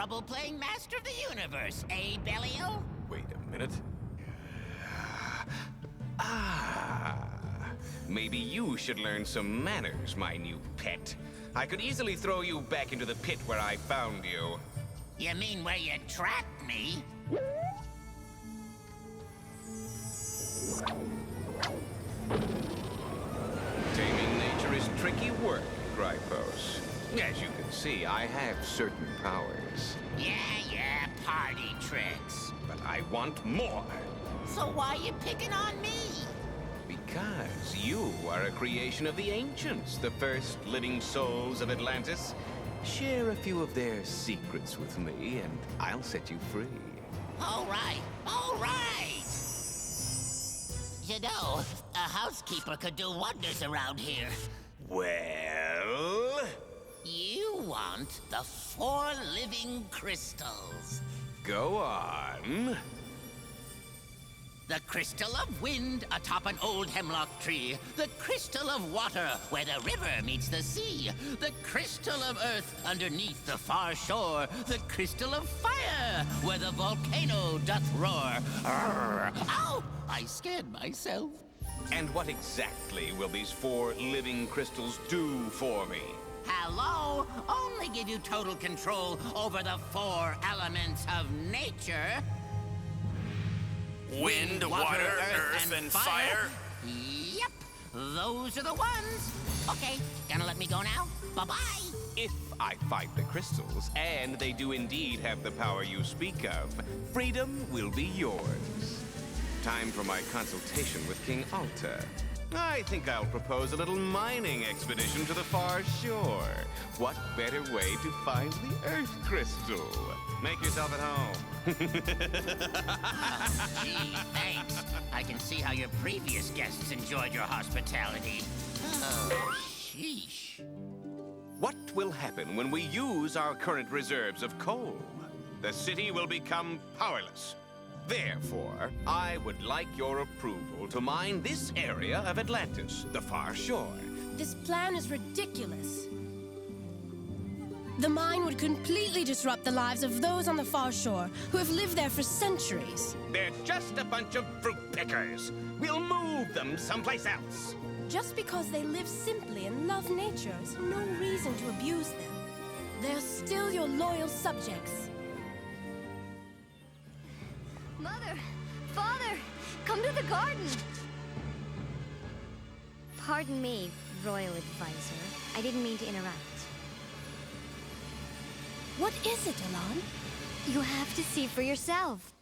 trouble playing Master of the Universe, eh, Bellio? Wait a minute. Maybe you should learn some manners, my new pet. I could easily throw you back into the pit where I found you. You mean where you trapped me? Taming nature is tricky work, Gripos. As you can see, I have certain powers. Yeah, party tricks. But I want more. So why you picking on me? Because you are a creation of the ancients, the first living souls of Atlantis. Share a few of their secrets with me, and I'll set you free. All right. You know, a housekeeper could do wonders around here. Well... You want the 4 living crystals. Go on. The crystal of wind atop an old hemlock tree. The crystal of water where the river meets the sea. The crystal of earth underneath the far shore. The crystal of fire where the volcano doth roar. Arr! Ow! I scared myself. And what exactly will these 4 living crystals do for me? Hello? Only give you total control over the 4 elements of nature. Wind, water, earth, and fire? Yep, those are the ones. Okay, gonna let me go now? Bye-bye. If I find the crystals, and they do indeed have the power you speak of, freedom will be yours. Time for my consultation with King Alta. I think I'll propose a little mining expedition to the far shore. What better way to find the Earth Crystal? Make yourself at home. Gee, thanks. I can see how your previous guests enjoyed your hospitality. Oh, sheesh. What will happen when we use our current reserves of coal? The city will become powerless. Therefore, I would like your approval to mine this area of Atlantis, the far shore. This plan is ridiculous. The mine would completely disrupt the lives of those on the far shore who have lived there for centuries. They're just a bunch of fruit pickers. We'll move them someplace else. Just because they live simply and love nature is no reason to abuse them. They're still your loyal subjects. Mother! Father! Come to the garden! Pardon me, Royal Advisor. I didn't mean to interrupt. What is it, Alan? You have to see for yourself.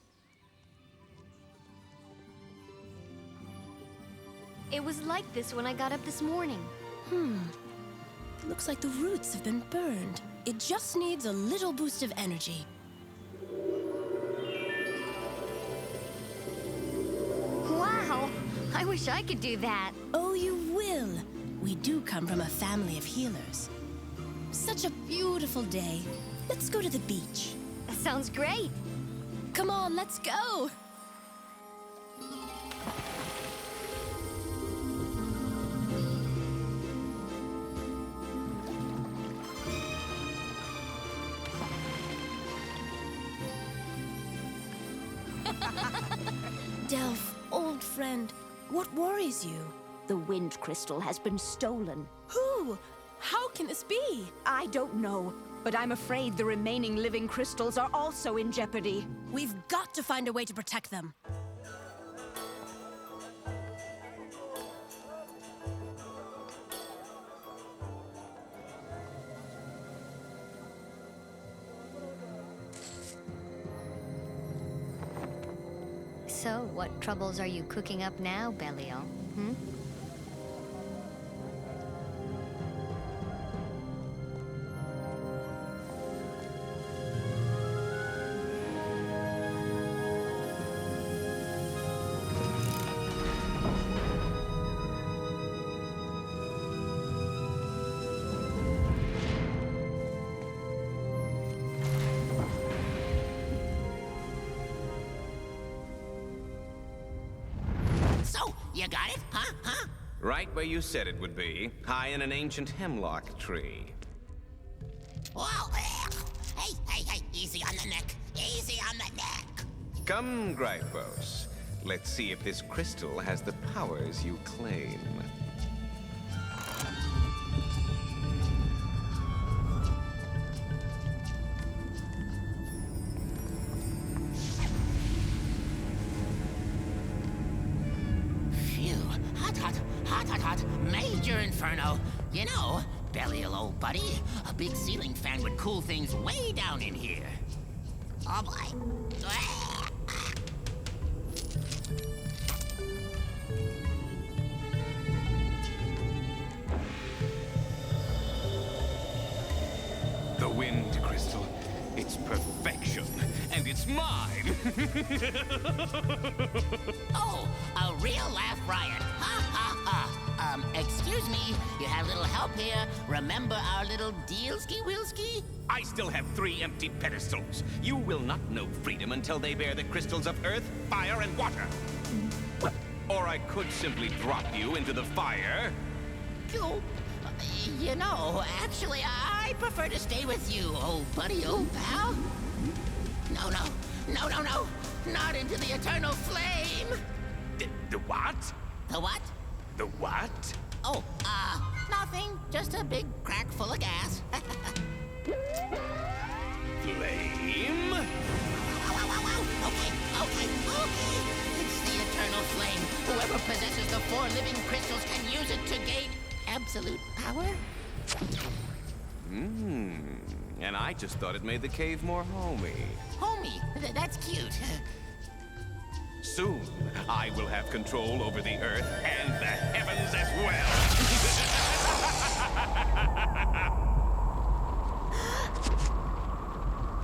It was like this when I got up this morning. Looks like the roots have been burned. It just needs a little boost of energy. Wow! I wish I could do that. Oh, you will. We do come from a family of healers. Such a beautiful day. Let's go to the beach. That sounds great. Come on, let's go! Delph, old friend, what worries you? The wind crystal has been stolen. Who? How can this be? I don't know, but I'm afraid the remaining living crystals are also in jeopardy. We've got to find a way to protect them. So, what troubles are you cooking up now, Bellio? So, you got it? Huh? Right where you said it would be, high in an ancient hemlock tree. Well, hey, Easy on the neck. Easy on the neck. Come, Gryphos. Let's see if this crystal has the powers you claim. Phew. Hot, hot, hot, hot, hot. Major inferno. You know, Belial, old buddy, a big ceiling fan would cool things way down in here. Oh boy. The wind crystal. It's perfection, and it's mine! Oh, a real laugh riot. Ha ha ha. Excuse me, you have a little help here. Remember our little dealski-wilski? I still have 3 empty pedestals. You will not know freedom until they bear the crystals of earth, fire, and water. Or I could simply drop you into the fire. You know, actually, I prefer to stay with you, old buddy, old pal. No, no, no, no, no. Not into the eternal flame. The what? The what? The what? Oh, nothing. Just a big crack full of gas. Flame? Okay. It's the eternal flame. Whoever possesses the 4 living crystals can use it to gain absolute power. And I just thought it made the cave more homey. Homie, that's cute. Soon, I will have control over the earth and the heavens as well.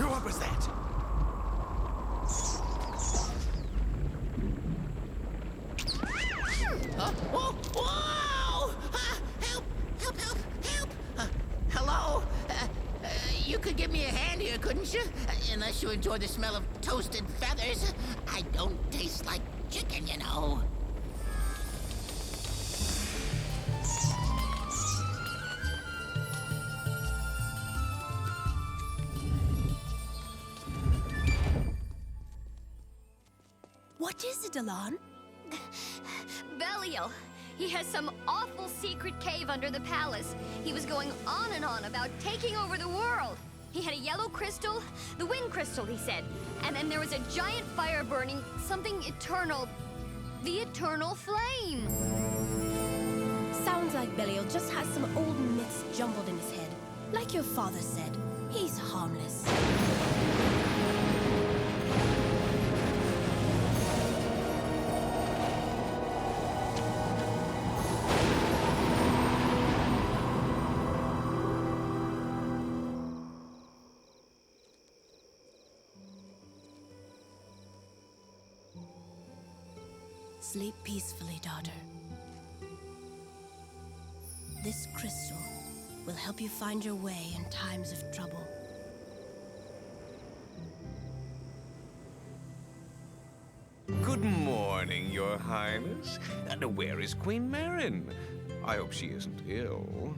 What was that? Whoa! Whoa! Help! Hello? You could give me a hand here, couldn't you? Unless you enjoy the smell of toasted feathers. I don't taste like chicken, you know. What is it, Alan? Belial. He has some awful secret cave under the palace. He was going on and on about taking over the world. He had a yellow crystal, the wind crystal, he said. And then there was a giant fire burning, something eternal. The eternal flame. Sounds like Belial just has some old myths jumbled in his head. Like your father said, he's harmless. Sleep peacefully, daughter. This crystal will help you find your way in times of trouble. Good morning, Your Highness. And where is Queen Marin? I hope she isn't ill.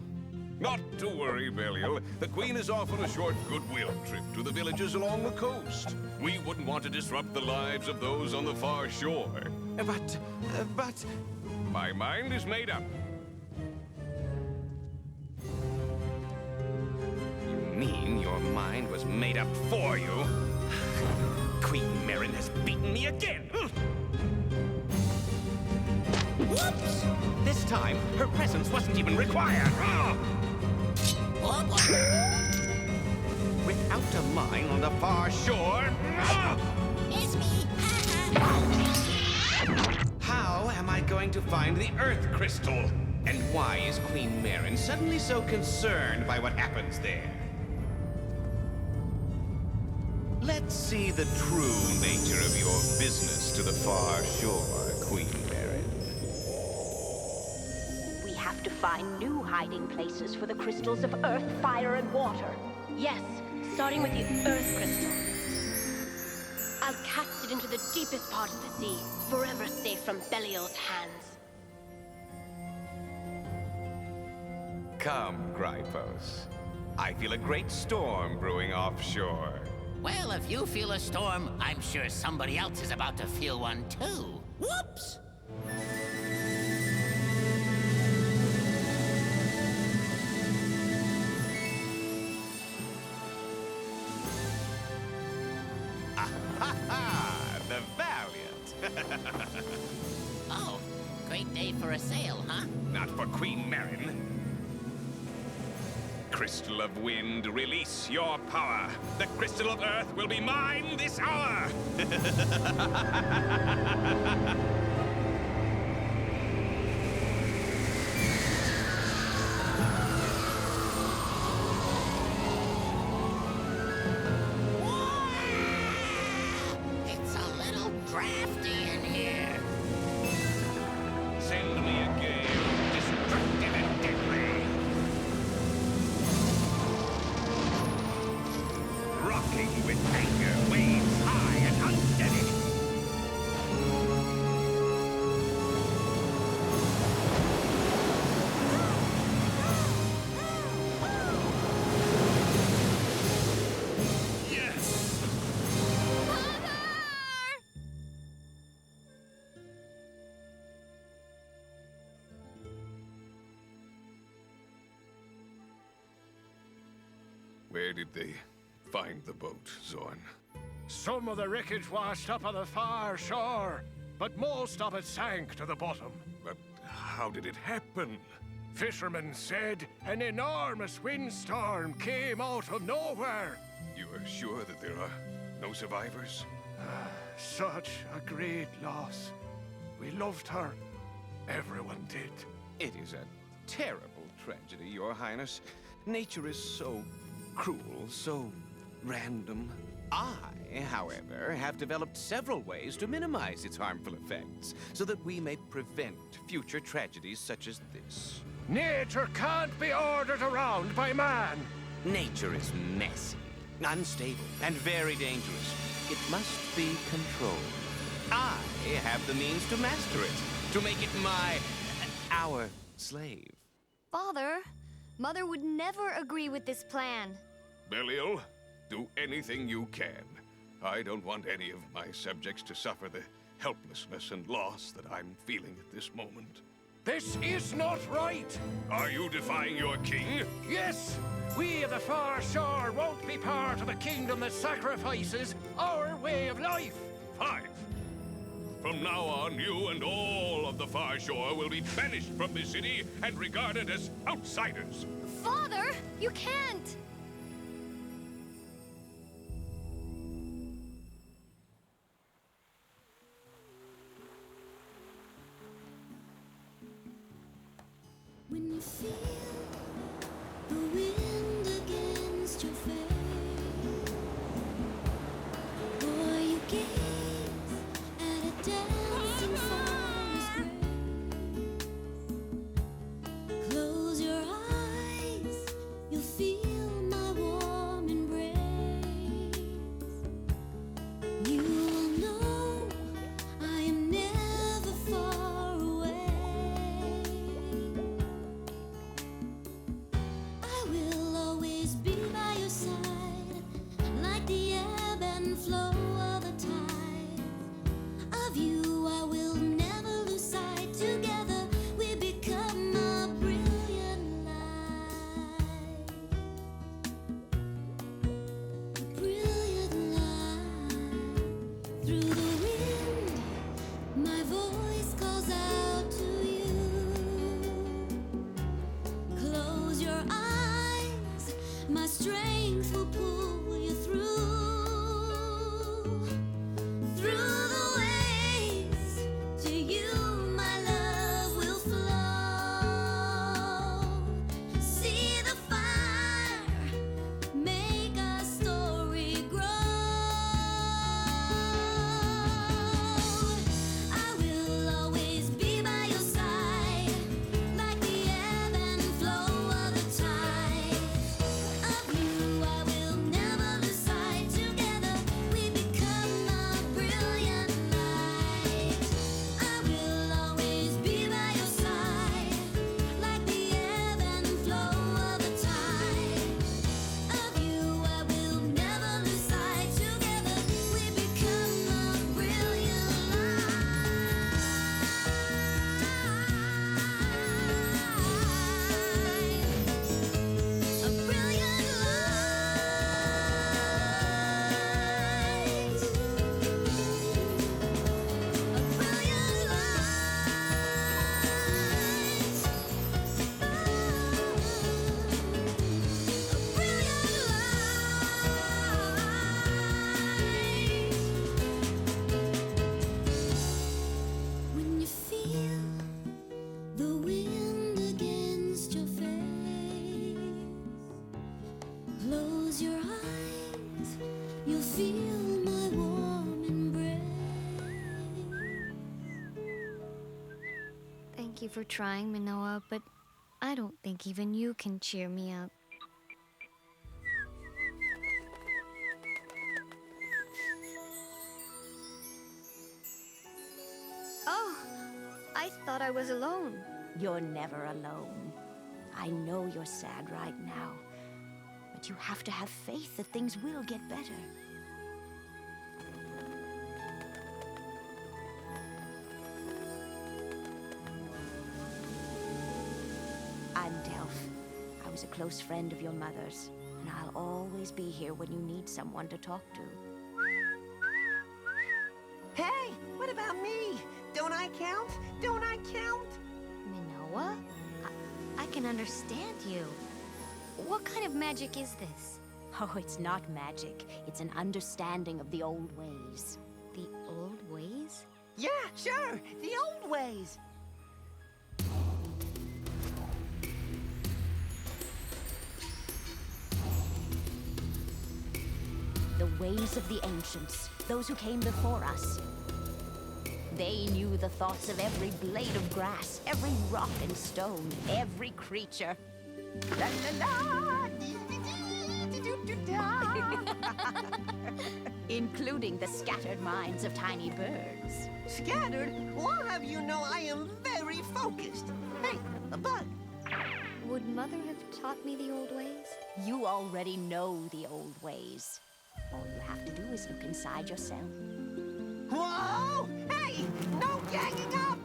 Not to worry, Belial. The Queen is off on a short goodwill trip to the villages along the coast. We wouldn't want to disrupt the lives of those on the far shore. But... my mind is made up. You mean your mind was made up for you? Queen Marin has beaten me again! Whoops! This time, her presence wasn't even required. Without a mine on the far shore... It's me. How am I going to find the Earth Crystal? And why is Queen Marin suddenly so concerned by what happens there? Let's see the true nature of your business to the far shore, Queen Marin. We have to find new hiding places for the crystals of earth, fire, and water. Yes, starting with the Earth Crystal. I'll cast it into the deepest part of the sea, forever safe from Belial's hands. Come, Gryphos. I feel a great storm brewing offshore. Well, if you feel a storm, I'm sure somebody else is about to feel one too. Whoops! The Valiant. Oh, great day for a sail, huh? Not for Queen Marin. Crystal of Wind, release your power. The Crystal of Earth will be mine this hour. It's a little drafty in here. Send me a gale, destructive and deadly. Rocking with anger, waves high and unsteady. Yes! Where did they find the boat, Zorn? Some of the wreckage washed up on the far shore, but most of it sank to the bottom. But how did it happen? Fishermen said an enormous windstorm came out of nowhere. You are sure that there are no survivors? Such a great loss. We loved her. Everyone did. It is a terrible tragedy, Your Highness. Nature is so cruel, so random. I, however, have developed several ways to minimize its harmful effects, so that we may prevent future tragedies such as this. Nature can't be ordered around by man. Nature is messy, unstable, and very dangerous. It must be controlled. I have the means to master it, to make it our slave. Father, Mother would never agree with this plan. Belial, do anything you can. I don't want any of my subjects to suffer the helplessness and loss that I'm feeling at this moment. This is not right. Are you defying your king? Yes, we of the far shore won't be part of a kingdom that sacrifices our way of life. Fine. From now on, you and all of the far shore will be banished from this city and regarded as outsiders. Father, you can't! When you feel the wind against your face, or you gaze at a dancing forest grace, close your eyes, you'll feel my warm embrace. You will know I am never far away. I will always be by your side, like the ebb and flow of the tide. Of you I will never lose sight. Together we become a brilliant light. A brilliant light. Through the wind, my voice calls out to you. Close your eyes, my strength will pull you through. Through the waves, to you my love will flow. See the fire, make our story grow. I will always be by your side, like the ebb and flow of the tide. Of you I will never lose sight. Together we become Thank you for trying, Manoa, but I don't think even you can cheer me up. Oh, I thought I was alone. You're never alone. I know you're sad right now, but you have to have faith that things will get better. I'm Delph. I was a close friend of your mother's, and I'll always be here when you need someone to talk to. Hey, what about me? Don't I count? Don't I count? Manoa? I can understand you. What kind of magic is this? Oh, it's not magic. It's an understanding of the old ways. The old ways? Yeah, sure, the old ways. The ways of the ancients, those who came before us. They knew the thoughts of every blade of grass, every rock and stone, every creature. La, la, la. Including the scattered minds of tiny birds. Scattered? Well, have you know I am very focused. Hey, a bug. Would Mother have taught me the old ways? You already know the old ways. All you have to do is look inside yourself. Whoa! Hey, no ganging up!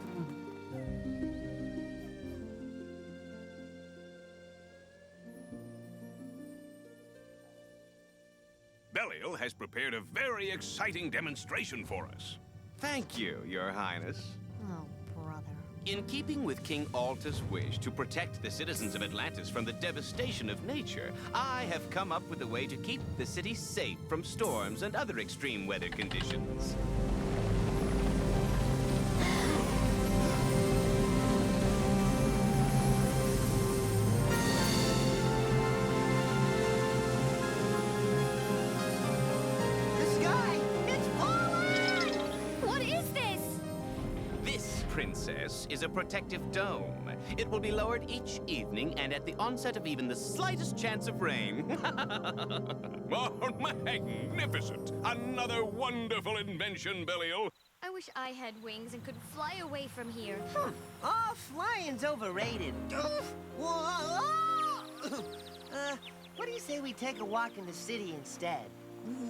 Belial has prepared a very exciting demonstration for us. Thank you, Your Highness. Oh, brother. In keeping with King Alta's wish to protect the citizens of Atlantis from the devastation of nature, I have come up with a way to keep the city safe from storms and other extreme weather conditions. The sky, it's falling! What is this? This, Princess, is a protective dome. It will be lowered each evening and at the onset of even the slightest chance of rain. Oh, magnificent! Another wonderful invention, Belial. I wish I had wings and could fly away from here. Oh, flying's overrated. Whoa! What do you say we take a walk in the city instead?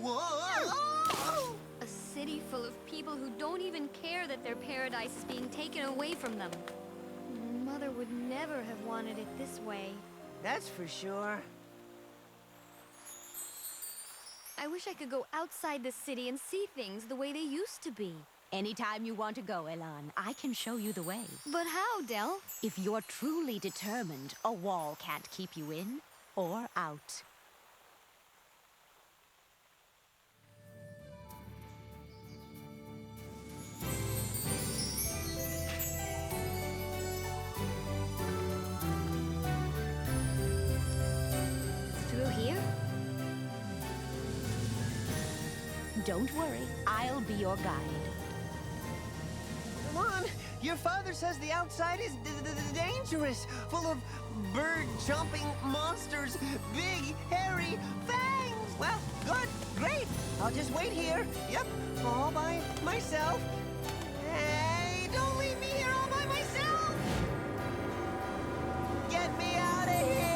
Whoa! A city full of people who don't even care that their paradise is being taken away from them. Mother would never have wanted it this way. That's for sure. I wish I could go outside the city and see things the way they used to be. Anytime you want to go, Elan, I can show you the way. But how, Del? If you're truly determined, a wall can't keep you in or out. Through here? Don't worry, I'll be your guide. Come on, your father says the outside is dangerous, full of bird-chomping monsters, big, hairy fangs. Well, good, great. I'll just wait here. Yep, all by myself. Hey, don't leave me here all by myself! Get me out of here!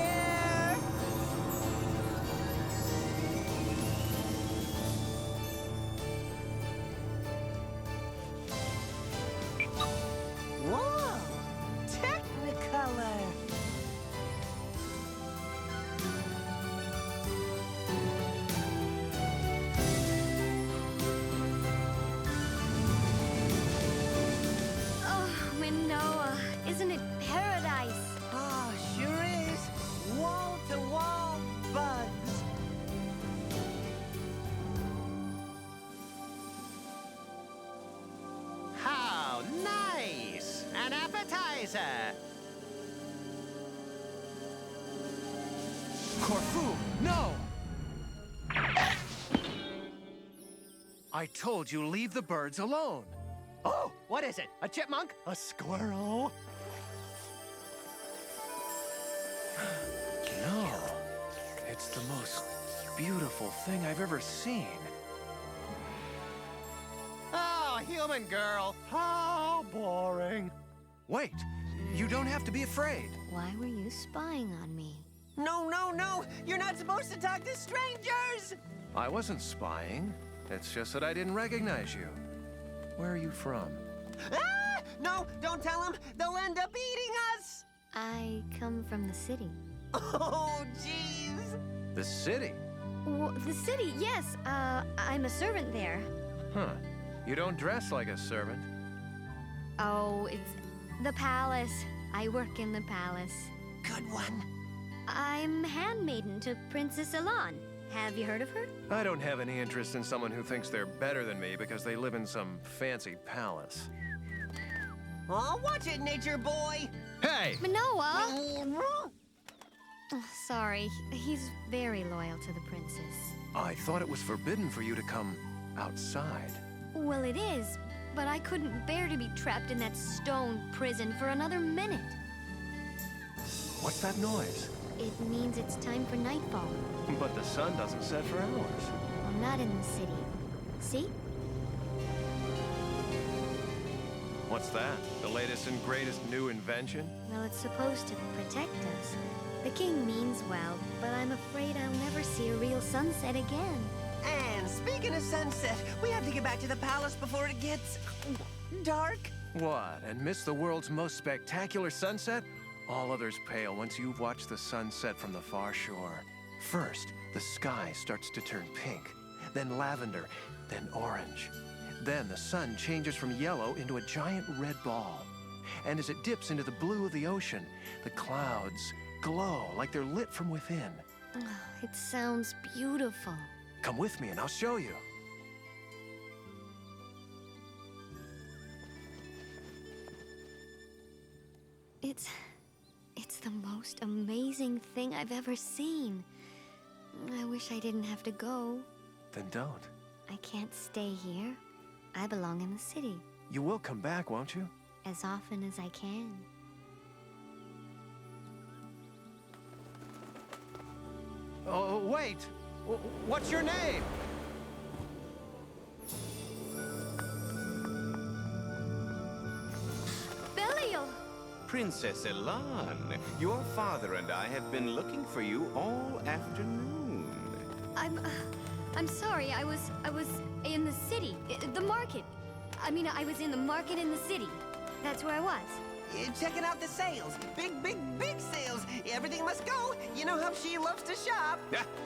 Whoa! Technicolor! Oh, Manoa, isn't it paradise? Ah, sure is. Wall-to-wall bugs. How nice! An appetizer! Corfu, no! I told you leave the birds alone. Oh, what is it? A chipmunk? A squirrel? It's the most beautiful thing I've ever seen. Oh, human girl. How boring. Wait, you don't have to be afraid. Why were you spying on me? No, no, no. You're not supposed to talk to strangers. I wasn't spying. It's just that I didn't recognize you. Where are you from? Ah! No, don't tell them. They'll end up eating us. I come from the city. Oh, jeez. The city? The city, yes. I'm a servant there. Huh. You don't dress like a servant. Oh, it's the palace. I work in the palace. Good one. I'm handmaiden to Princess Elan. Have you heard of her? I don't have any interest in someone who thinks they're better than me because they live in some fancy palace. Oh, watch it, nature boy. Hey! Manoa! Oh, sorry, he's very loyal to the princess. I thought it was forbidden for you to come outside. Well, it is, but I couldn't bear to be trapped in that stone prison for another minute. What's that noise? It means it's time for nightfall. But the sun doesn't set for hours. I'm not in the city. See? What's that? The latest and greatest new invention? Well, it's supposed to protect us. The king means well, but I'm afraid I'll never see a real sunset again. And speaking of sunset, we have to get back to the palace before it gets dark. What, and miss the world's most spectacular sunset? All others pale once you've watched the sun set from the far shore. First, the sky starts to turn pink, then lavender, then orange. Then the sun changes from yellow into a giant red ball. And as it dips into the blue of the ocean, the clouds glow like they're lit from within. Oh, it sounds beautiful. Come with me and I'll show you. It's the most amazing thing I've ever seen. I wish I didn't have to go. Then don't. I can't stay here. I belong in the city. You will come back, won't you? As often as I can. Oh, wait! What's your name? Belial! Princess Elan, your father and I have been looking for you all afternoon. I'm sorry. I was in the city, the market. I was in the market in the city. That's where I was. Checking out the sales. Big, big, big sales. Everything must go. You know how she loves to shop.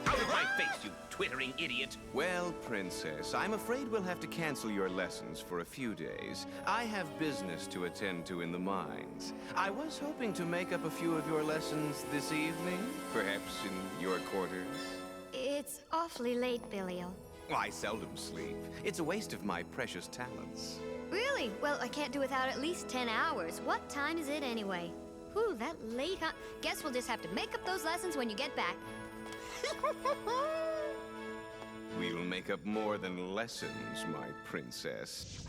Out of my face, you twittering idiot! Well, Princess, I'm afraid we'll have to cancel your lessons for a few days. I have business to attend to in the mines. I was hoping to make up a few of your lessons this evening, perhaps in your quarters. It's awfully late, Belial. I seldom sleep. It's a waste of my precious talents. Really? Well, I can't do without at least 10 hours. What time is it anyway? Whew, that late, huh? Guess we'll just have to make up those lessons when you get back. We'll make up more than lessons, my princess.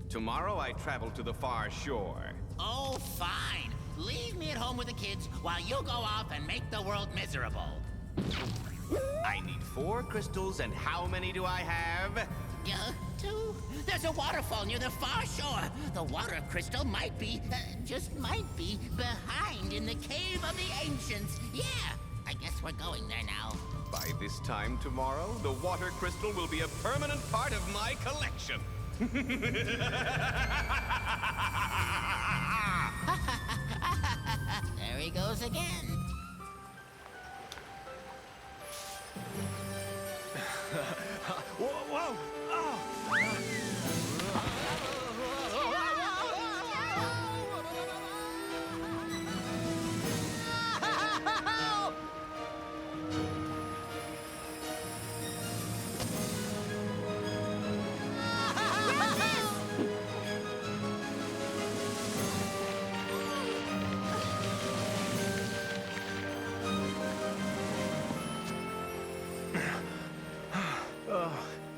Tomorrow I travel to the far shore. Oh, fine. Leave me at home with the kids while you go off and make the world miserable. I need 4 crystals, and how many do I have? 2. There's a waterfall near the far shore. The water crystal might be, just might be, behind in the cave of the ancients. Yeah, I guess we're going there now. By this time tomorrow, the water crystal will be a permanent part of my collection. There he goes again. Whoa! Oh!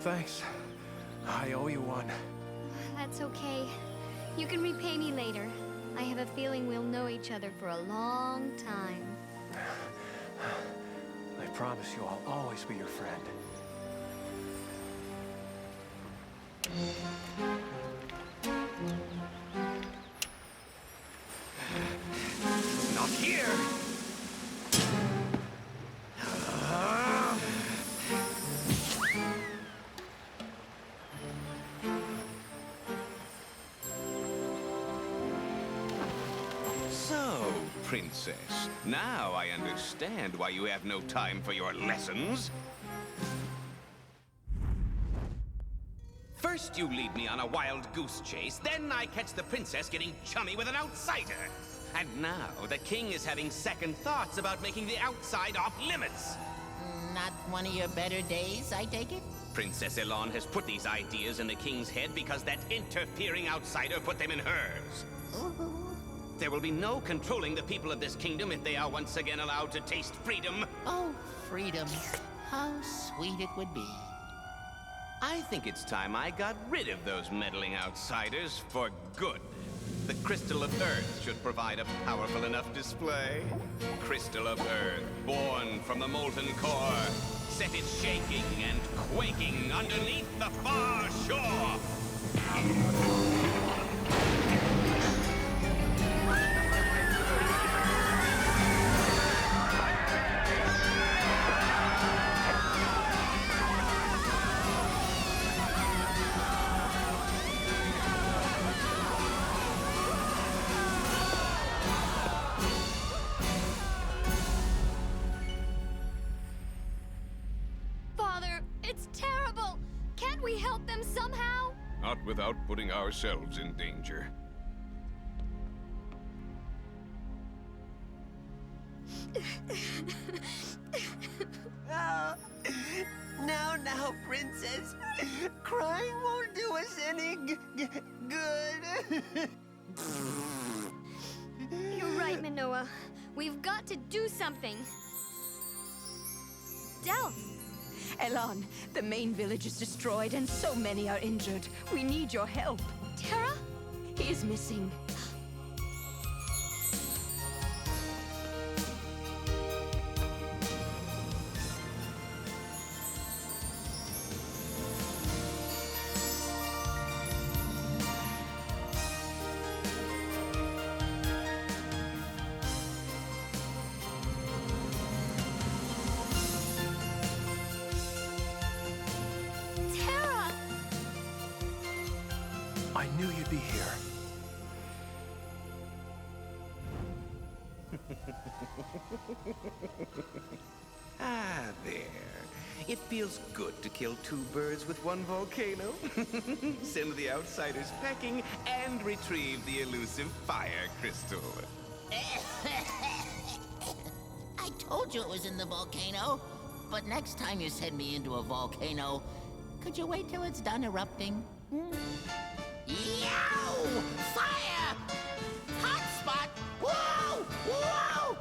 Thanks. I owe you one. That's okay. You can repay me later. I have a feeling we'll know each other for a long time. promise you I'll always be your friend. Not here! So, Princess, now I understand why you have no time for your lessons. First you lead me on a wild goose chase, then I catch the princess getting chummy with an outsider. And now the king is having second thoughts about making the outside off limits. Not one of your better days, I take it? Princess Elon has put these ideas in the king's head because that interfering outsider put them in hers. There will be no controlling the people of this kingdom if they are once again allowed to taste freedom. Oh, freedom. How sweet it would be. I think it's time I got rid of those meddling outsiders for good. The Crystal of Earth should provide a powerful enough display. Crystal of Earth, born from the molten core, set it shaking and quaking underneath the far shore. Father, it's terrible! Can't we help them somehow? Not without putting ourselves in danger. Oh, now, Princess. Crying won't do us any good. You're right, Minoa. We've got to do something. Del, Elon, the main village is destroyed and so many are injured. We need your help. Terra? He is missing. Terra! I knew you'd be here. Ah, there. It feels good to kill two birds with one volcano. Send the outsiders packing and retrieve the elusive fire crystal. I told you it was in the volcano. But next time you send me into a volcano, could you wait till it's done erupting? Yow! Fire! Hot spot! Whoa! Whoa!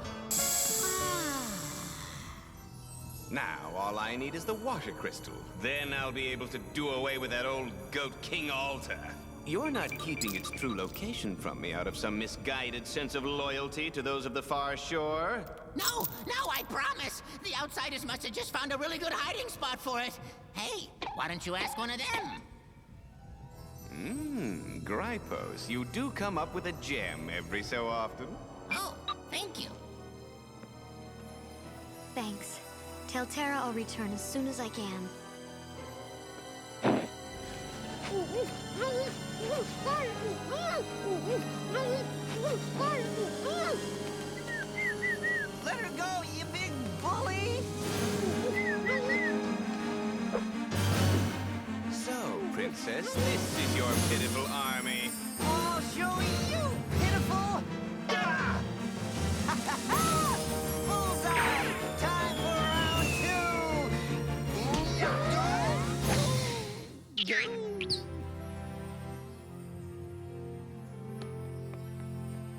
Now, all I need is the water crystal. Then I'll be able to do away with that old goat King Alta. You're not keeping its true location from me out of some misguided sense of loyalty to those of the far shore? No, I promise. The outsiders must have just found a really good hiding spot for it. Hey, why don't you ask one of them? Grypos, you do come up with a gem every so often. Oh, thank you. Thanks. Tell Terra I'll return as soon as I can. Let her go, you big bully! So, Princess, this is your pitiful army. I'll show you, pitiful! Ah! Bullseye! Time for round two!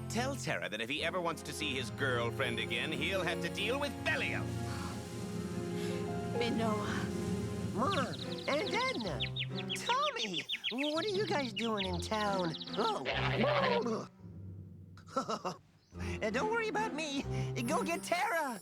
Tell Terra that if he ever wants to see his girlfriend again, he'll have to deal with Belial. Minoa. Mom and Edna, Tommy, what are you guys doing in town? Oh. Don't worry about me. Go get Terra.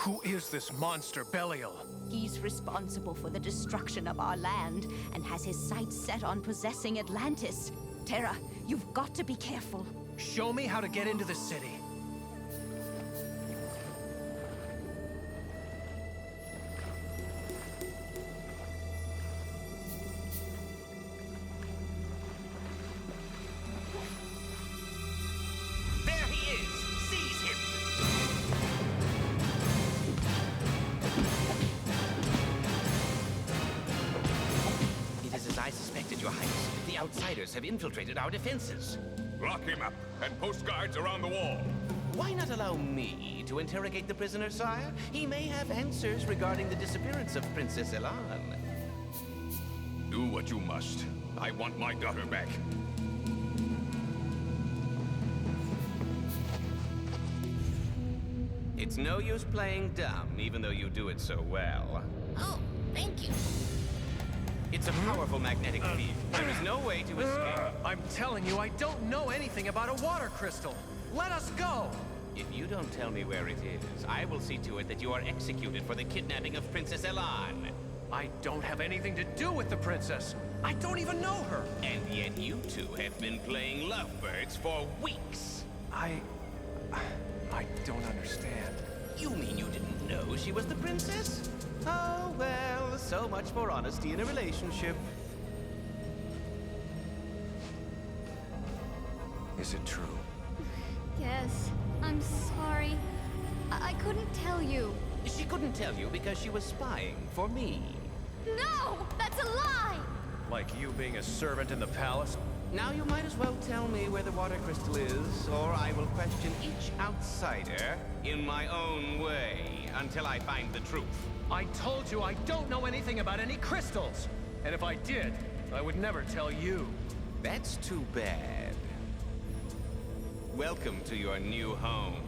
Who is this monster, Belial? He's responsible for the destruction of our land and has his sights set on possessing Atlantis. Terra, you've got to be careful. Show me how to get into the city. There he is! Seize him! It is as I suspected, Your Highness. The outsiders have infiltrated our defenses. Lock him up and post guards around the wall. Why not allow me to interrogate the prisoner, sire? He may have answers regarding the disappearance of Princess Elan. Do what you must. I want my daughter back. It's no use playing dumb, even though you do it so well. Oh, thank you. It's a powerful magnetic field. There is no way to escape. I'm telling you, I don't know anything about a water crystal. Let us go! If you don't tell me where it is, I will see to it that you are executed for the kidnapping of Princess Elan. I don't have anything to do with the princess. I don't even know her. And yet you two have been playing lovebirds for weeks. I don't understand. You mean you didn't know she was the princess? Oh, well, so much for honesty in a relationship. Is it true? Yes, I'm sorry. I couldn't tell you. She couldn't tell you because she was spying for me. No! That's a lie! Like you being a servant in the palace? Now you might as well tell me where the water crystal is, or I will question each outsider in my own way until I find the truth. I told you I don't know anything about any crystals. And if I did, I would never tell you. That's too bad. Welcome to your new home.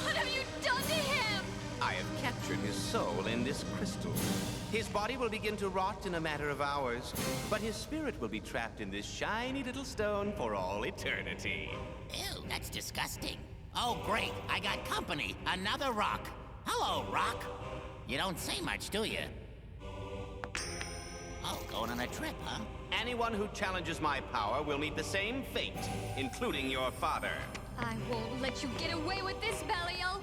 What have you done to him? I have captured his soul in this crystal. His body will begin to rot in a matter of hours, but his spirit will be trapped in this shiny little stone for all eternity. Ew, that's disgusting. Oh, great. I got company. Another rock. Hello, rock. You don't say much, do you? Oh, going on a trip, huh? Anyone who challenges my power will meet the same fate, including your father. I won't let you get away with this, Belial.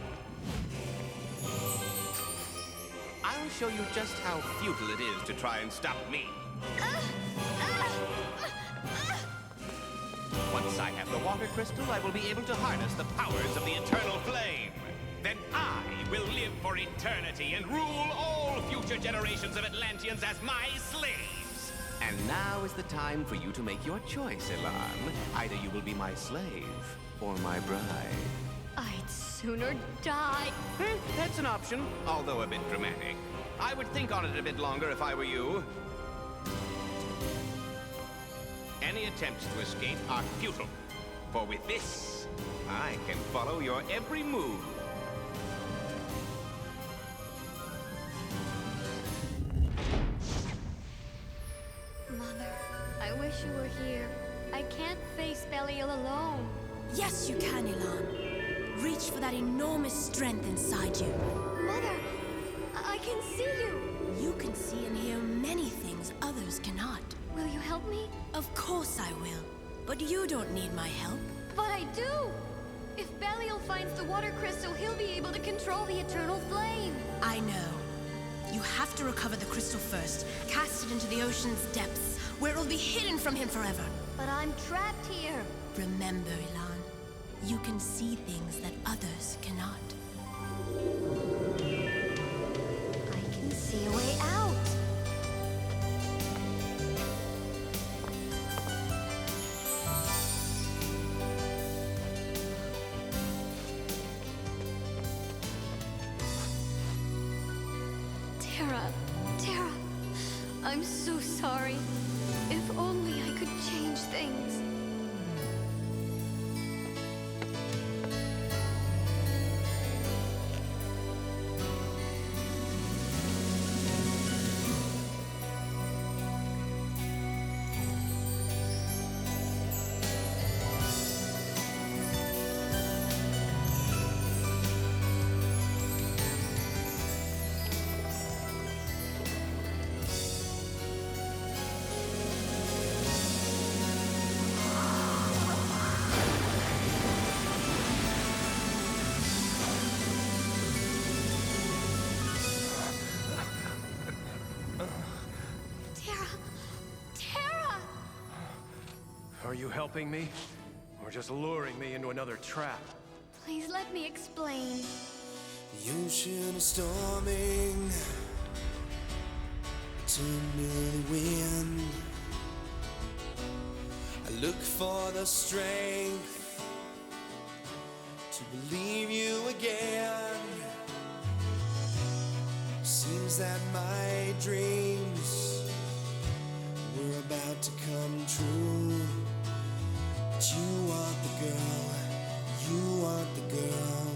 I'll show you just how futile it is to try and stop me. Once I have the water crystal, I will be able to harness the powers of the eternal flame. Then I will live for eternity and rule all future generations of Atlanteans as my slaves. And now is the time for you to make your choice, Elan. Either you will be my slave or my bride. I'd sooner die. That's an option, although a bit dramatic. I would think on it a bit longer if I were you. Any attempts to escape are futile, for with this, I can follow your every move. Mother, I wish you were here. I can't face Belial alone. Yes, you can, Elan. Reach for that enormous strength inside you. Mother, I can see you. You can see and hear many things others cannot. Will you help me? Of course I will. But you don't need my help. But I do! If Belial finds the water crystal, he'll be able to control the eternal flame. I know. You have to recover the crystal first. Cast it into the ocean's depths, where it will be hidden from him forever. But I'm trapped here. Remember, Elan, you can see things that others cannot. I can see a way out. Terra, I'm so sorry. If only I could change things. Are you helping me? Or just luring me into another trap? Please let me explain. The ocean is storming, turning the wind. I look for the strength to believe you again. Seems that my dreams were about to come true. But you aren't the girl, you aren't the girl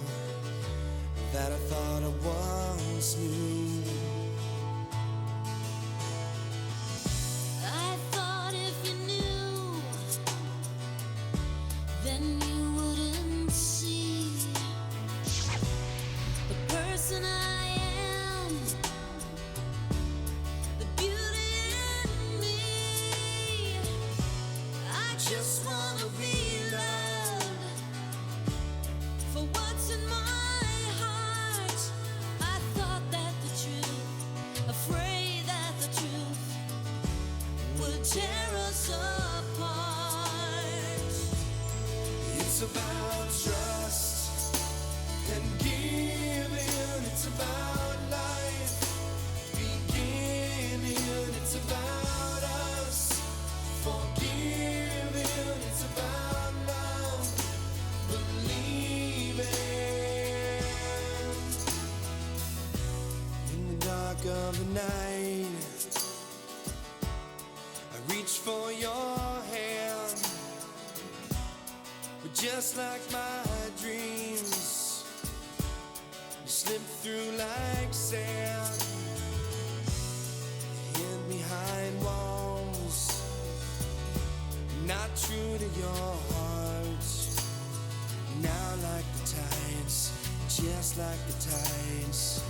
that I thought I once knew. I thought if you knew, then you wouldn't see the person I am, the beauty in me. I just wanna be loved for what's in my heart. I thought that the truth, afraid that the truth would tear us apart. It's about trust and giving. It's about life beginning. It's about us forgiving. It's about love believing. In the dark of the night, I reach for your hand. But just like my dreams, you slip through like sand. Hid behind walls, not true to your heart. Now like the tides, just like the tides,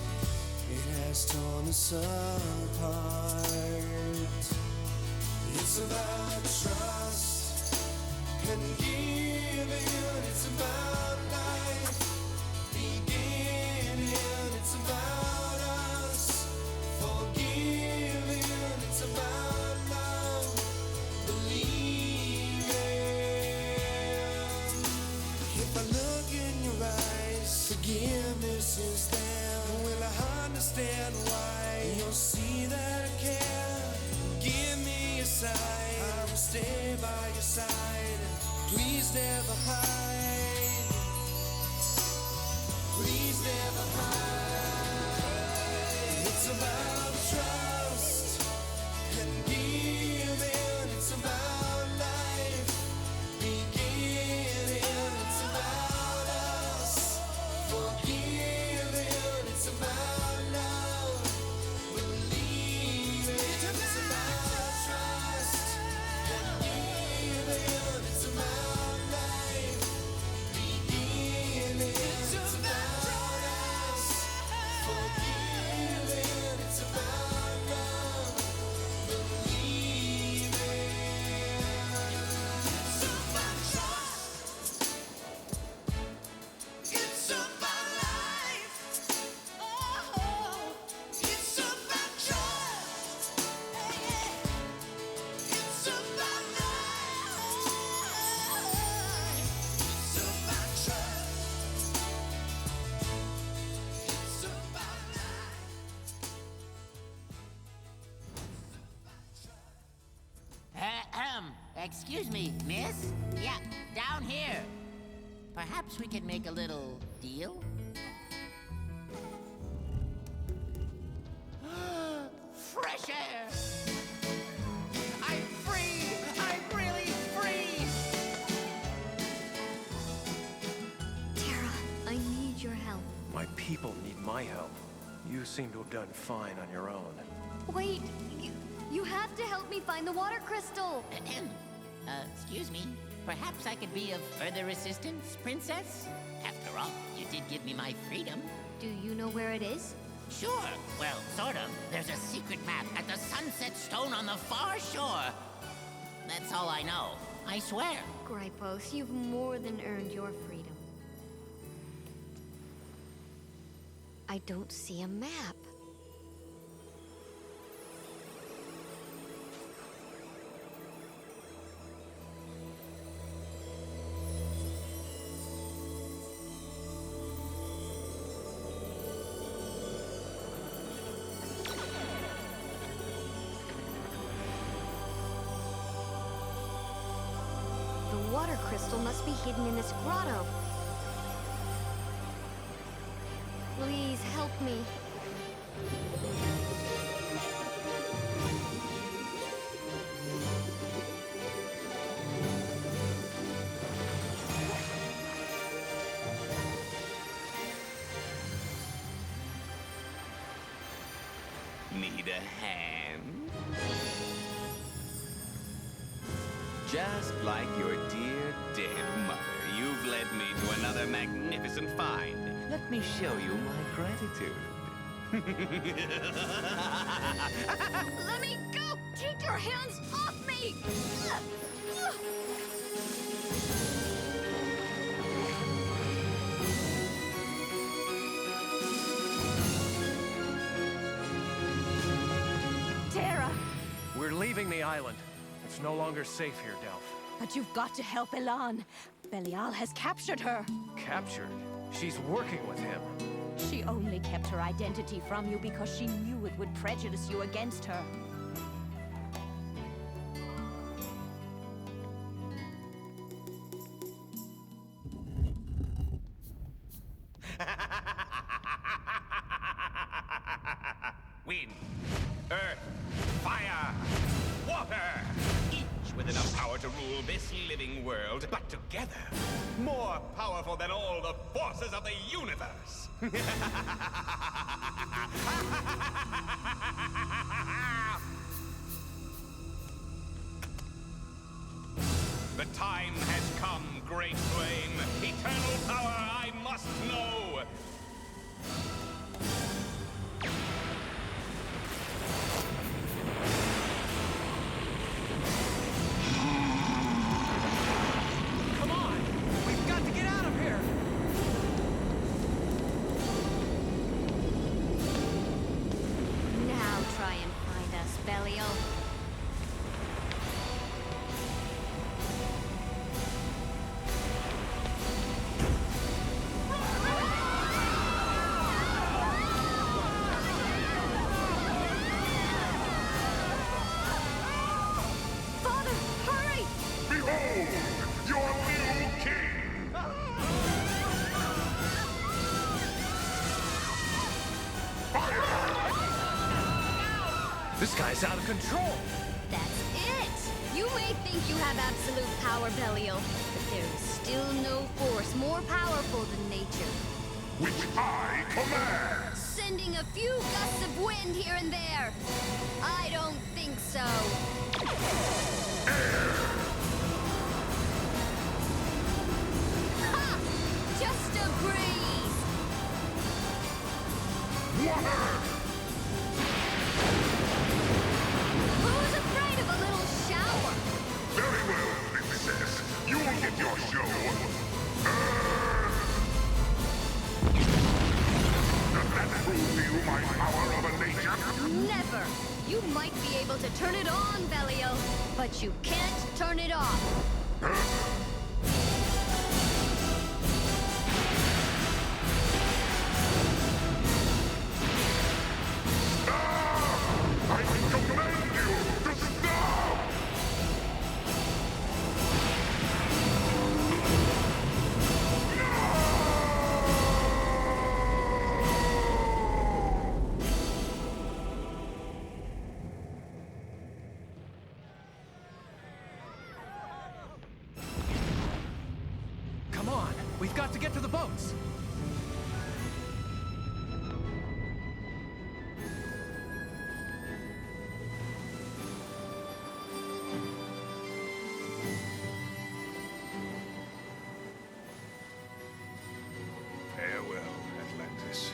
it has torn us apart. It's about trust and giving. It's about life beginning. It's about us forgiving. It's about love believing. If I look in your eyes, forgiveness is there. Will I understand why? You'll see that I care. Give me a sign, I will stay by your side. Please never hide. Please never hide. It's about trust and giving. It's about life beginning. It's about us forgiving. It's about love believing. It's about trust and giving. It's about life beginning. It's about us forgiving. It's about love believing. It's about trust. It's about life. Oh, it's about trust. It's about life. It's about trust. It's about life. Excuse me, miss? Yeah, down here. Perhaps we can make a little deal? Fresh air! my help. You seem to have done fine on your own. Wait, you have to help me find the water crystal. Excuse me. Perhaps I could be of further assistance, Princess? After all, you did give me my freedom. Do you know where it is? Sure. Well, sort of. There's a secret map at the Sunset Stone on the far shore. That's all I know. I swear. Gripos, you've more than earned your freedom. I don't see a map. The water crystal must be hidden in this grotto. Please help me. Need a hand? Just like your dear dead mother, you've led me to another magnificent find. Let me show you my gratitude. Let me go! Take your hands off me! Terra! We're leaving the island. It's no longer safe here, Delph. But you've got to help Elan. Belial has captured her. Captured? She's working with him. She only kept her identity from you because she knew it would prejudice you against her. Wind, earth, fire, water! Each with enough power to rule this living world, but together, more powerful than all the forces of the universe! The time has come, great flame. Eternal power I must know. Come on! We've got to get out of here! Now try and find us, Belial. Father, hurry! Behold, your new king! This guy's out of control! That's it! You may think you have absolute power, Belial, but there is still no force more powerful than nature. Which I command! Sending a few gusts of wind here and there. I don't think so. Ha! Just a breeze. Water! Who's afraid of a little shower? Very well, princess. You'll get your show. Does that prove to you my power of a nature? Never. You might be able to turn it on, Belial, but you can't turn it off. I command you to stop! Come on! We've got to get to the boats! Atlantis.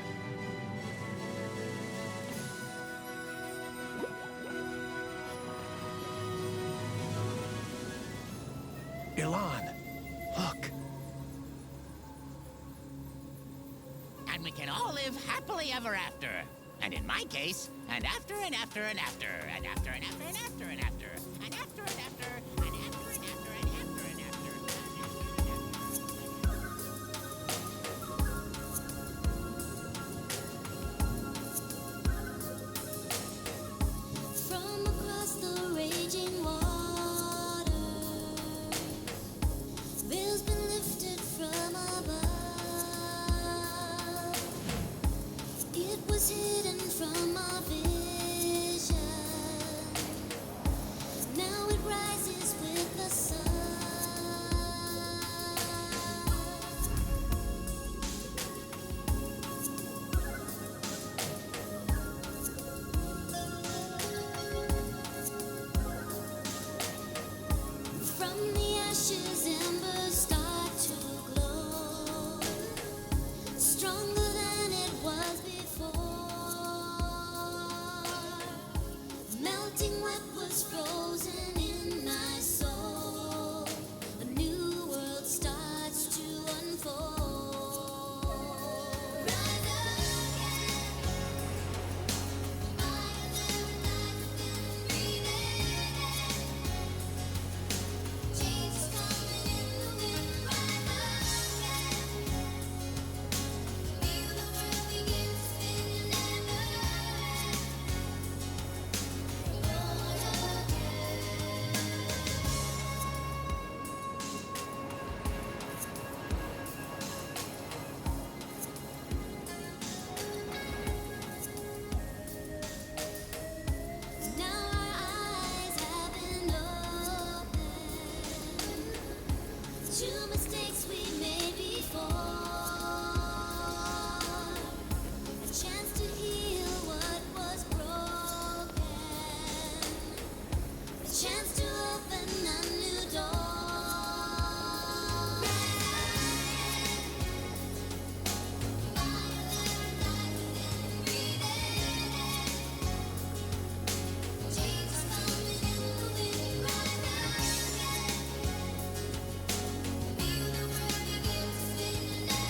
Elon, look. And we can all live happily ever after. And in my case, and after and after and after, and after and after and after and after, and after and after, and after and after and after and after and after. From across the raging water, veil's been lifted from above. It was hidden from our vision. Now it rises with the sun. From the ashes, embers start to glow, stronger than it was before. Melting wet was frozen in my soul. A new world starts to unfold. Rise again, higher than life can breathe. Change is coming in the wind. Rise again, feel the world begin to spin. You never Now our eyes have been opened to mistakes we made before. A chance to heal what was broken. A chance to open a new door. Change is coming in the wind. Right now, feel the world begin to spin.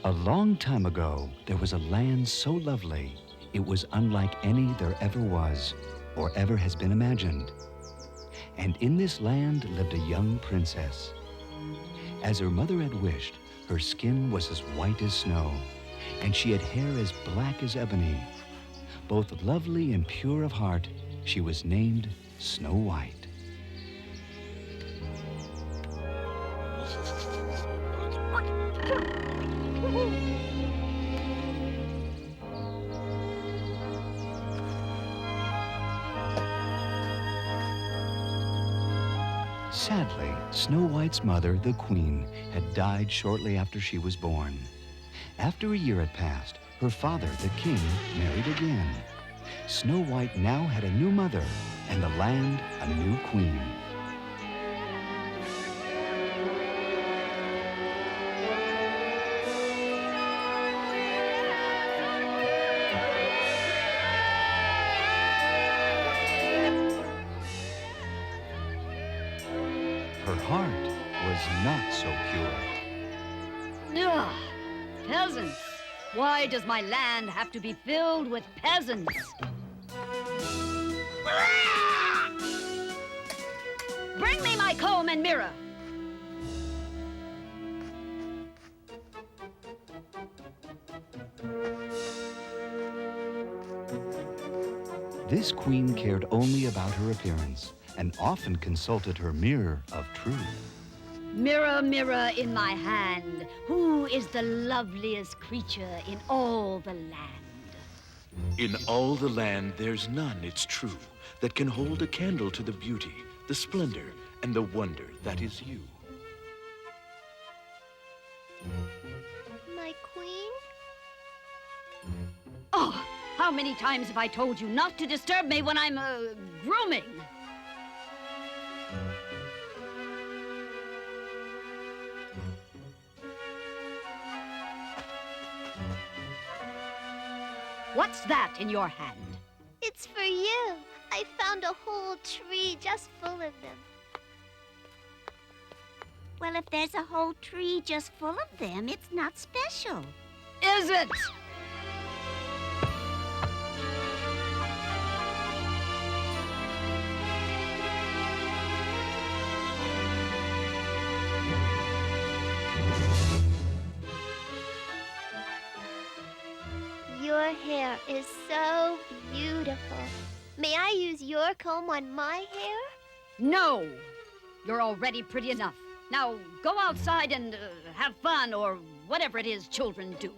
A long time ago, there was a land so lovely, it was unlike any there ever was, or ever has been imagined. And in this land lived a young princess. As her mother had wished, her skin was as white as snow, and she had hair as black as ebony. Both lovely and pure of heart, she was named Snow White. Sadly, Snow White's mother, the Queen, had died shortly after she was born. After a year had passed, her father, the King, married again. Snow White now had a new mother, and the land a new queen. Her heart was not so pure. Ugh, peasants. Why does my land have to be filled with peasants? Bring me my comb and mirror. This queen cared only about her appearance and often consulted her mirror of truth. Mirror, mirror in my hand, who is the loveliest creature in all the land? In all the land, there's none, it's true, that can hold a candle to the beauty, the splendor, and the wonder that is you. My queen? Oh, how many times have I told you not to disturb me when I'm, grooming? What's that in your hand? It's for you. I found a whole tree just full of them. Well, if there's a whole tree just full of them, it's not special. Is it? Your hair is so beautiful. May I use your comb on my hair? No. You're already pretty enough. Now, go outside and have fun, or whatever it is children do.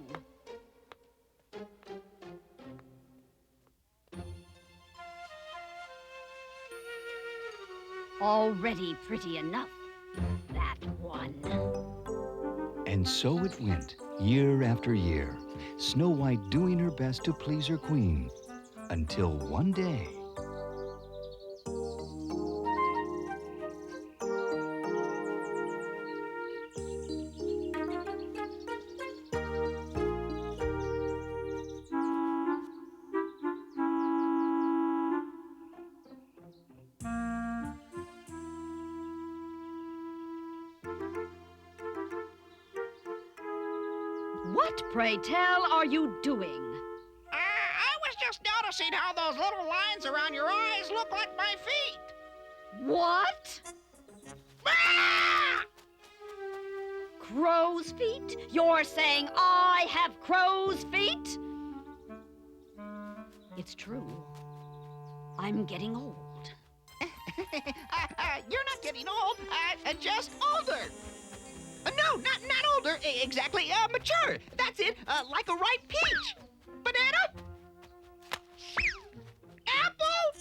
Already pretty enough, that one. And so it went, year after year, Snow White doing her best to please her queen, until one day... What, pray tell, are you doing? I was just noticing how those little lines around your eyes look like my feet. What? Ah! Crow's feet? You're saying I have crow's feet? It's true. I'm getting old. You're not getting old, just older. No, not older, exactly, mature. That's it, like a ripe peach. Banana? Apple?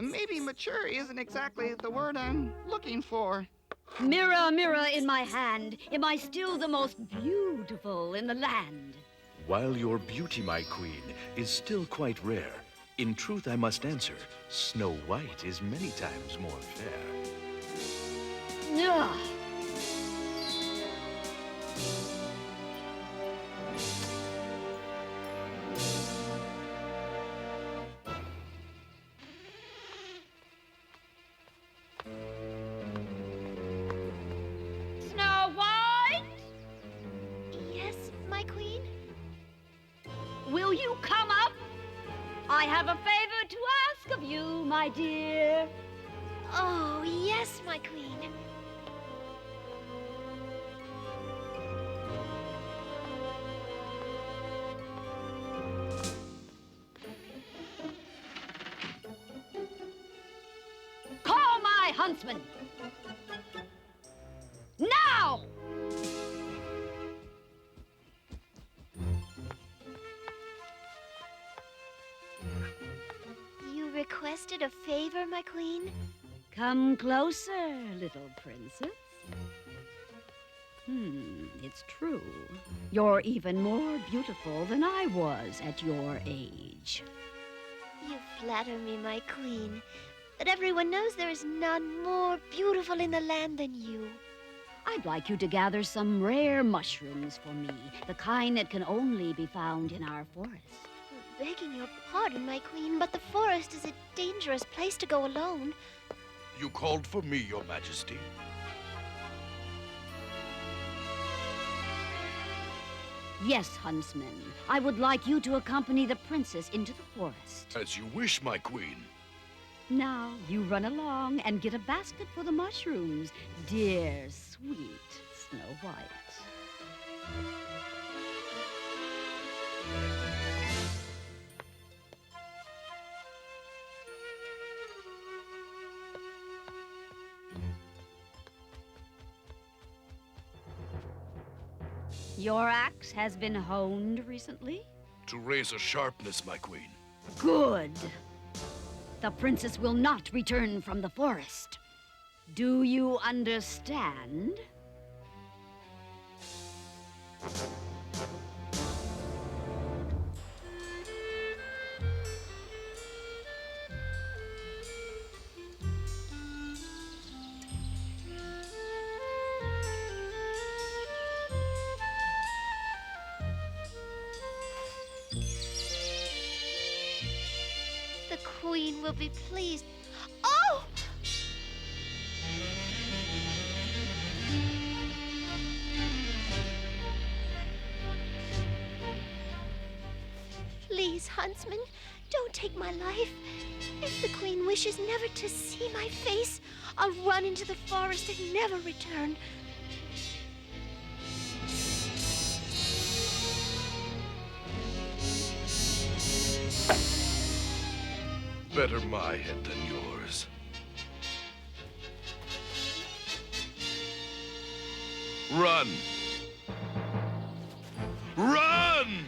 Maybe mature isn't exactly the word I'm looking for. Mirror, mirror in my hand, am I still the most beautiful in the land? While your beauty, my queen, is still quite rare, in truth I must answer, Snow White is many times more fair. Ugh. I have a favor to ask of you, my dear. Oh, yes, my queen. Call my huntsman. Now! You requested a favor, my queen? Come closer, little princess. It's true. You're even more beautiful than I was at your age. You flatter me, my queen. But everyone knows there is none more beautiful in the land than you. I'd like you to gather some rare mushrooms for me, the kind that can only be found in our forest. Begging your pardon, my queen, but the forest is a dangerous place to go alone. You called for me, Your Majesty. Yes, Huntsman. I would like you to accompany the princess into the forest. As you wish, my queen. Now, you run along and get a basket for the mushrooms, dear, sweet Snow White. Your axe has been honed recently? To razor sharpness, my queen. Good. The princess will not return from the forest. Do you understand? The queen will be pleased. Oh! Please, Huntsman, don't take my life. If the queen wishes never to see my face, I'll run into the forest and never return. Better my head than yours. Run! Run!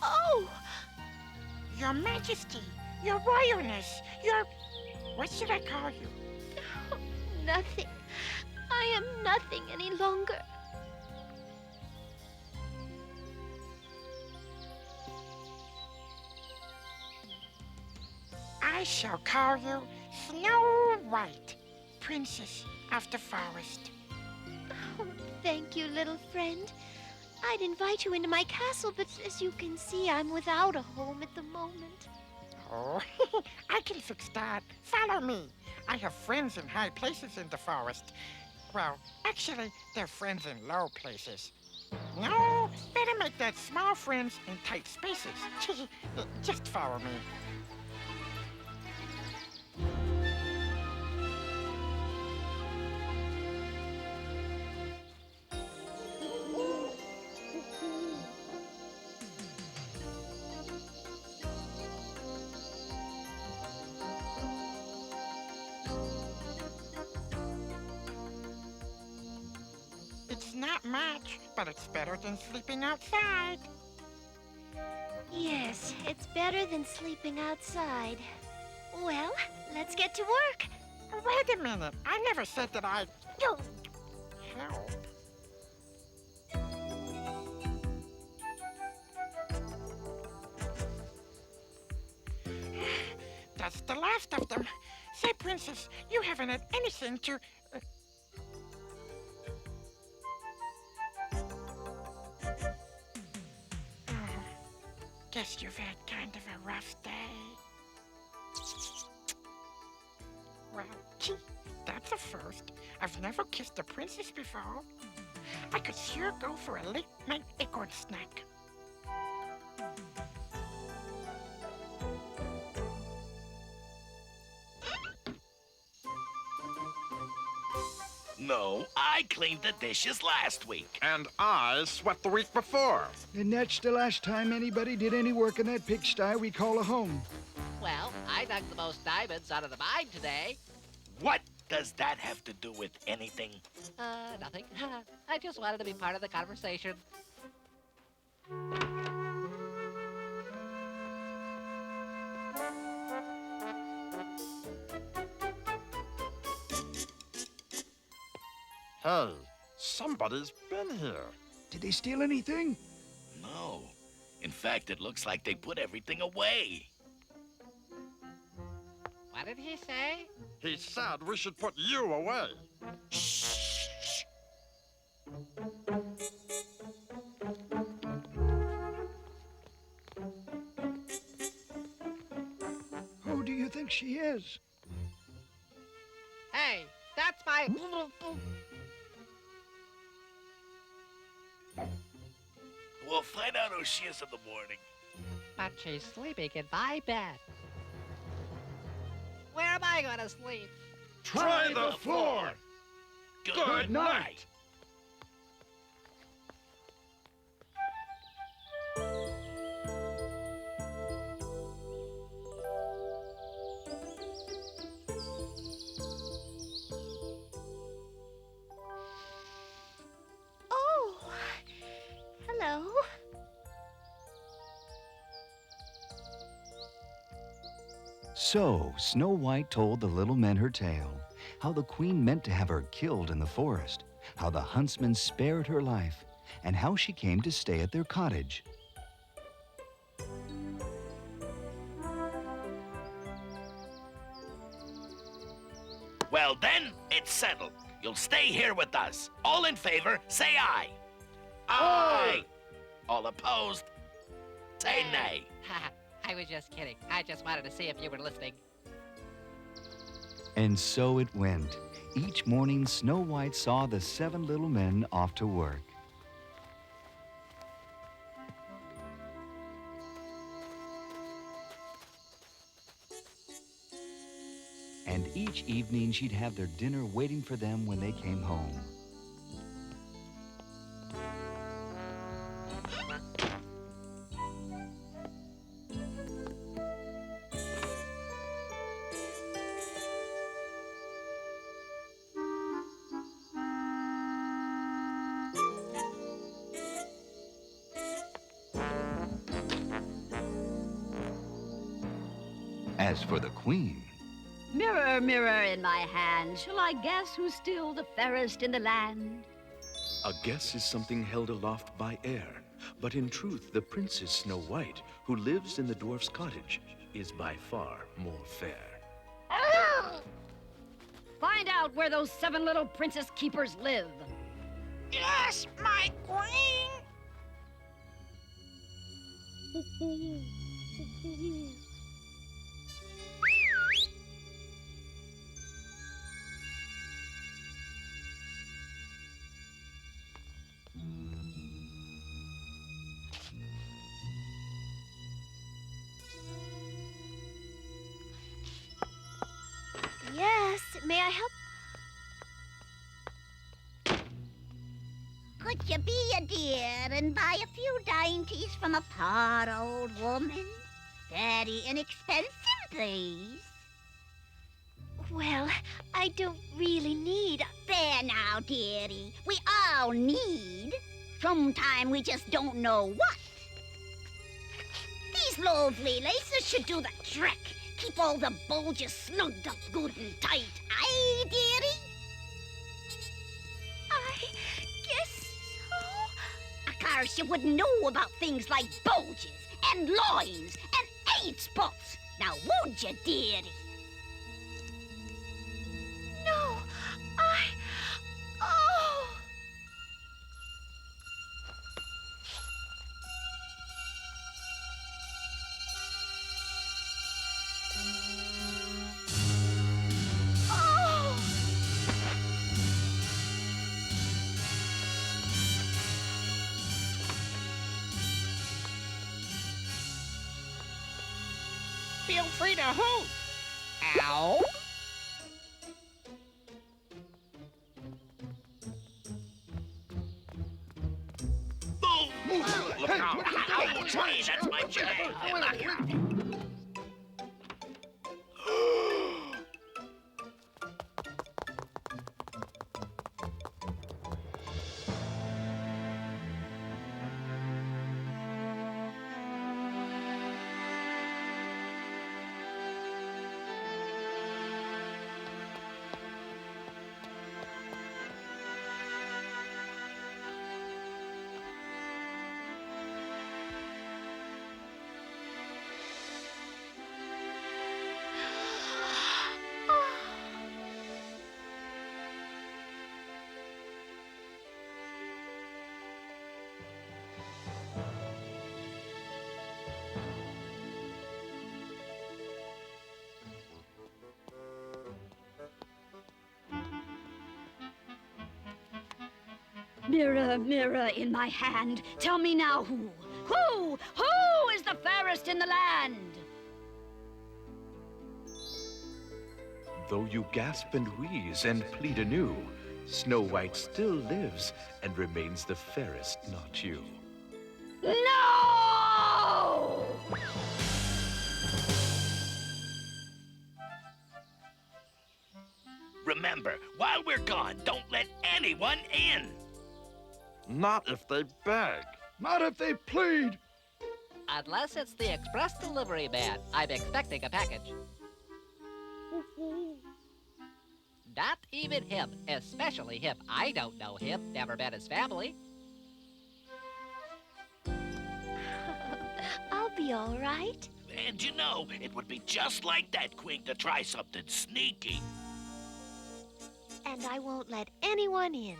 Oh! Your Majesty, Your Royalness, Your... What should I call you? Nothing. I am nothing any longer. I shall call you Snow White, Princess of the Forest. Oh, thank you, little friend. I'd invite you into my castle, but as you can see, I'm without a home at the moment. Oh, I can fix that. Follow me. I have friends in high places in the forest. Well, actually, they're friends in low places. No, better make that small friends in tight spaces. Just follow me. It's not much, but it's better than sleeping outside. Yes, it's better than sleeping outside. Well, let's get to work. Wait a minute. I never said that I... Help. That's the last of them. Say, Princess, you haven't had anything to... Guess you've had kind of a rough day. Well, that's a first. I've never kissed a princess before. I could sure go for a late-night acorn snack. No, I cleaned the dishes last week. And I swept the week before. And that's the last time anybody did any work in that pigsty we call a home. Well, I dug the most diamonds out of the mine today. What does that have to do with anything? Nothing. I just wanted to be part of the conversation. Hey, somebody's been here. Did they steal anything? No. In fact, it looks like they put everything away. What did he say? He said we should put you away. Shh. Who do you think she is? Hey, that's my... We'll find out who she is in the morning. But she's sleeping in my bed. Where am I going to sleep? Try the floor. Good night. Oh, hello. So, Snow White told the little men her tale, how the queen meant to have her killed in the forest, how the huntsman spared her life, and how she came to stay at their cottage. Well then, it's settled. You'll stay here with us. All in favor, say aye. Aye. All opposed, say nay. I was just kidding. I just wanted to see if you were listening. And so it went. Each morning, Snow White saw the 7 little men off to work. And each evening, she'd have their dinner waiting for them when they came home. As for the queen, Mirror, mirror in my hand, shall I guess who's still the fairest in the land? A guess is something held aloft by air, but in truth, the Princess Snow White, who lives in the dwarf's cottage, is by far more fair. Find out where those 7 little princess keepers live. Yes, my queen! Yes, may I help? Could you be a dear and buy a few dainties from a poor old woman? Very inexpensive, please. Well, I don't really need... There now, dearie. We all need. Sometime we just don't know what. These lovely laces should do the trick. Keep all the bulges snugged up good and tight. Aye, dearie? I guess so. Of course, you wouldn't know about things like bulges and loins and 8 spots. Now, would you, dearie? feel free to hoot. Ow. Look out! Ouch! That's my jelly! Mirror, mirror in my hand, tell me now who is the fairest in the land? Though you gasp and wheeze and plead anew, Snow White still lives and remains the fairest, not you. No! Remember, while we're gone, don't let anyone in. Not if they beg. Not if they plead. Unless it's the express delivery man. I'm expecting a package. Not even him, especially him. I don't know him, never met his family. I'll be all right. And you know, it would be just like that, Queen, to try something sneaky. And I won't let anyone in.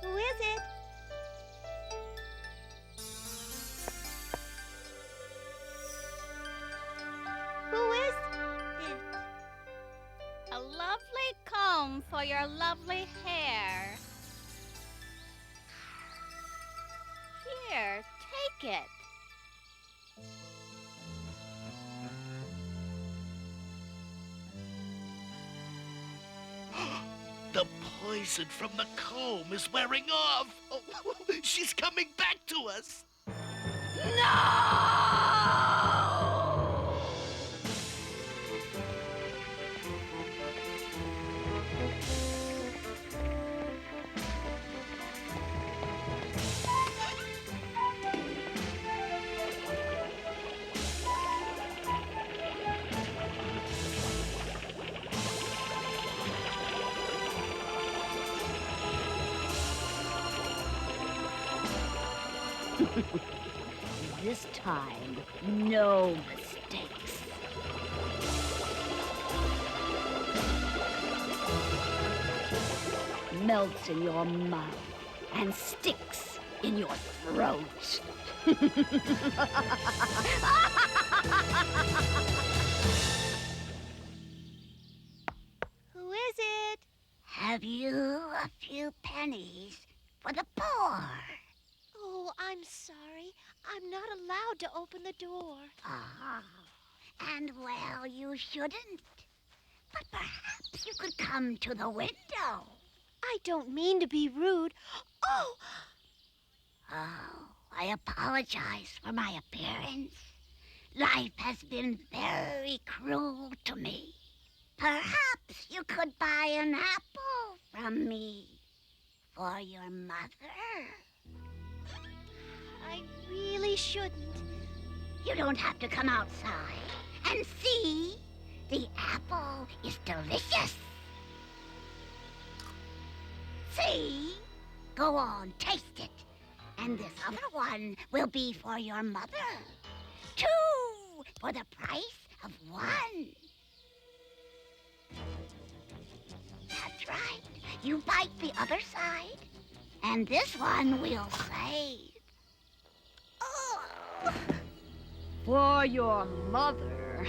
Who is it? Who is it? A lovely comb for your lovely hair. Here, take it. The poison from the comb is wearing off. Oh, she's coming back to us. This time, no mistakes. Melts in your mouth and sticks in your throat. Who is it? Have you a few pennies for the poor? Oh, I'm sorry. I'm not allowed to open the door. Ah, and well, you shouldn't. But perhaps you could come to the window. I don't mean to be rude. Oh! Oh, I apologize for my appearance. Life has been very cruel to me. Perhaps you could buy an apple from me for your mother. I really shouldn't. You don't have to come outside and see. The apple is delicious. See? Go on, taste it. And this other one will be for your mother. 2 for the price of 1. That's right. You bite the other side, and this one will save. Oh. For your mother.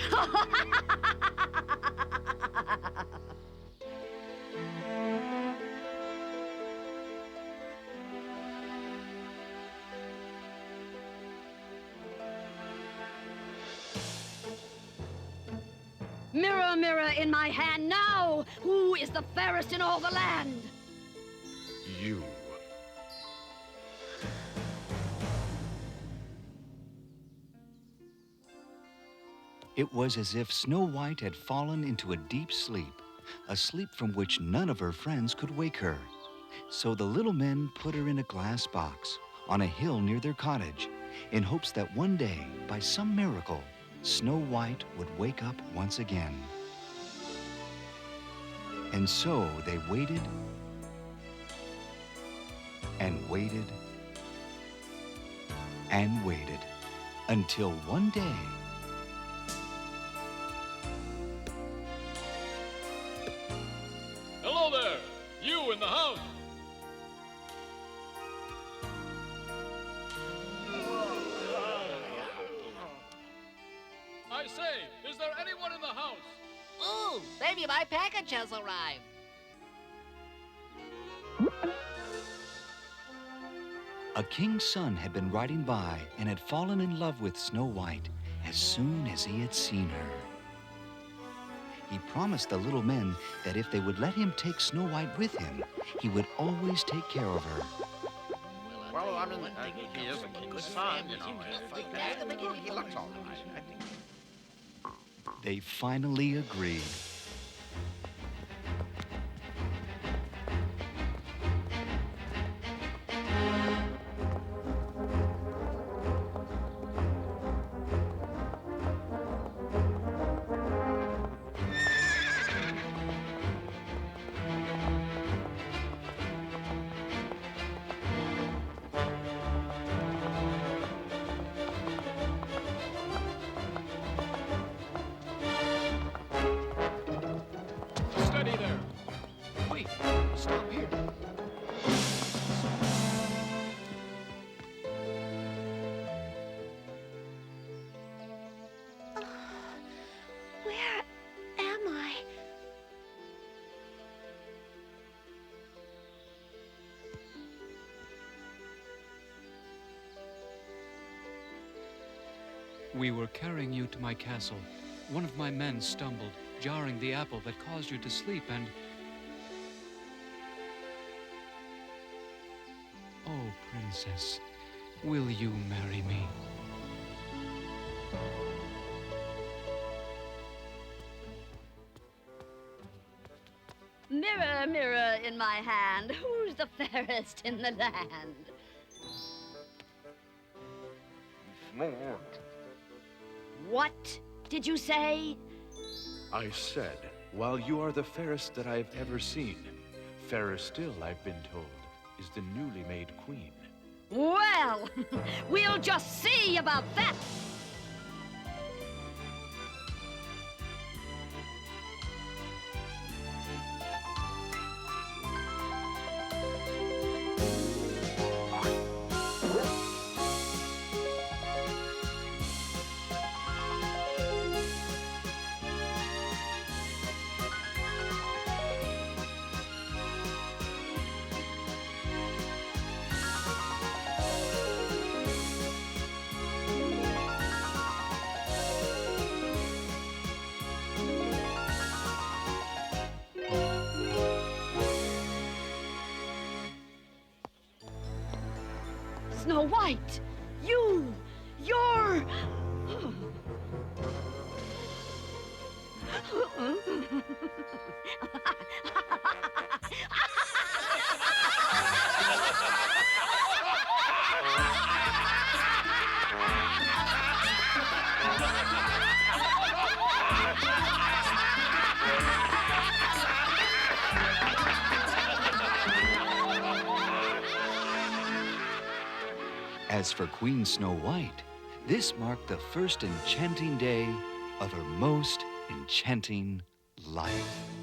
Mirror, mirror in my hand now, who is the fairest in all the land? You. It was as if Snow White had fallen into a deep sleep, a sleep from which none of her friends could wake her. So the little men put her in a glass box on a hill near their cottage, in hopes that one day, by some miracle, Snow White would wake up once again. And so they waited and waited and waited until one day, Hello there! You in the house! I say, is there anyone in the house? Ooh, maybe my package has arrived. a king's son had been riding by and had fallen in love with Snow White as soon as he had seen her. He promised the little men that if they would let him take Snow White with him, he would always take care of her. Well, I mean, he is a king's son, you know. He looks all right, I think. They finally agreed. Steady there. Wait, stop here. Where am I? We were carrying you to my castle. One of my men stumbled, jarring the apple that caused you to sleep, and... Oh, princess, will you marry me? Mirror, mirror in my hand, who's the fairest in the land? What did you say? I said, while you are the fairest that I've ever seen, fairer still, I've been told, is the newly made queen. Well, we'll just see about that. Snow White, you're... As for Queen Snow White, this marked the first enchanting day of her most enchanting life.